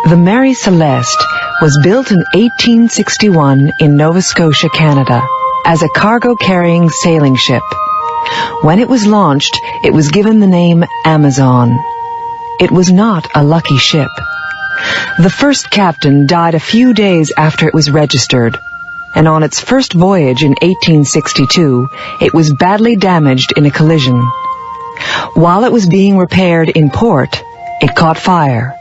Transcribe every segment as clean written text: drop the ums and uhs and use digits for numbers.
The Mary Celeste was built in 1861 in Nova Scotia, Canada, as a cargo-carrying sailing ship. When it was launched, it was given the name Amazon. It was not a lucky ship. The first captain died a few days after it was registered, and on its first voyage in 1862, it was badly damaged in a collision. While it was being repaired in port, it caught fire.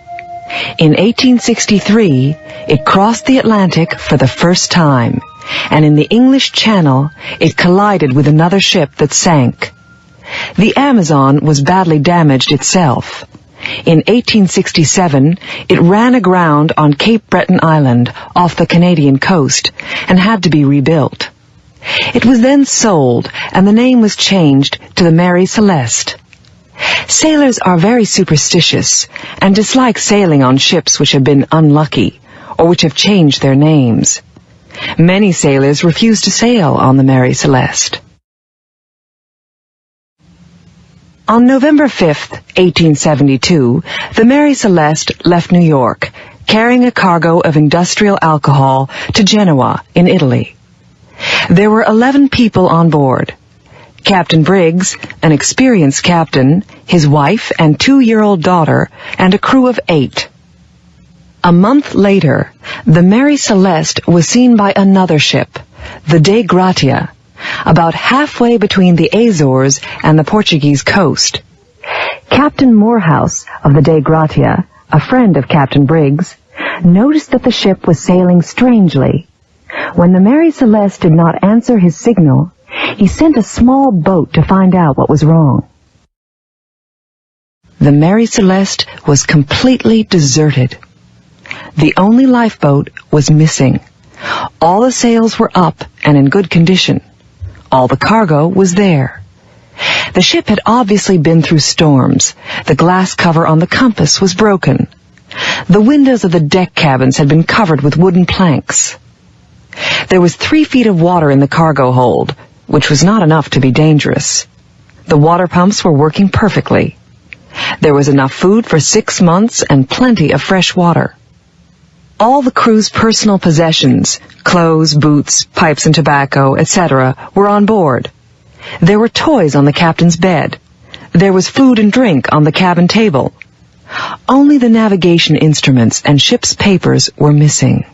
In 1863, it crossed the Atlantic for the first time, and in the English Channel, it collided with another ship that sank. The Amazon was badly damaged itself. In 1867, it ran aground on Cape Breton Island off the Canadian coast and had to be rebuilt. It was then sold, and the name was changed to the Mary Celeste. Sailors are very superstitious and dislike sailing on ships which have been unlucky or which have changed their names. Many sailors refuse to sail on the Mary Celeste. On November 5, 1872, the Mary Celeste left New York, carrying a cargo of industrial alcohol to Genoa in Italy. There were 11 people on board. Captain Briggs, an experienced captain, his wife and 2-year-old daughter, and a crew of 8. A month later, the Mary Celeste was seen by another ship, the Dei Gratia, about halfway between the Azores and the Portuguese coast. Captain Morehouse of the Dei Gratia, a friend of Captain Briggs, noticed that the ship was sailing strangely. When the Mary Celeste did not answer his signal, he sent a small boat to find out what was wrong. The Mary Celeste was completely deserted. The only lifeboat was missing. All the sails were up and in good condition. All the cargo was there. The ship had obviously been through storms. The glass cover on the compass was broken. The windows of the deck cabins had been covered with wooden planks. There was 3 feet of water in the cargo hold, which was not enough to be dangerous. The water pumps were working perfectly. There was enough food for 6 months and plenty of fresh water. All the crew's personal possessions, clothes, boots, pipes and tobacco, etc., were on board. There were toys on the captain's bed. There was food and drink on the cabin table. Only the navigation instruments and ship's papers were missing.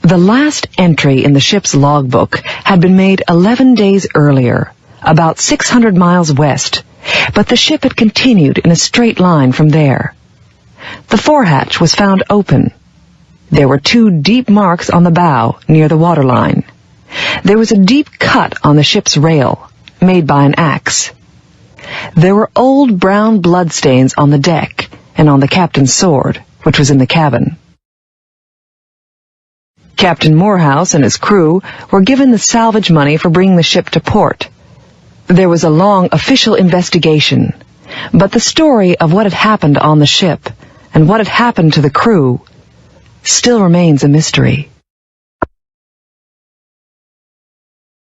The last entry in the ship's logbook had been made 11 days earlier, about 600 miles west, but the ship had continued in a straight line from there. The forehatch was found open. There were 2 deep marks on the bow near the waterline. There was a deep cut on the ship's rail, made by an axe. There were old brown bloodstains on the deck and on the captain's sword, which was in the cabin. Captain Morehouse and his crew were given the salvage money for bringing the ship to port. There was a long official investigation, but the story of what had happened on the ship and what had happened to the crew still remains a mystery.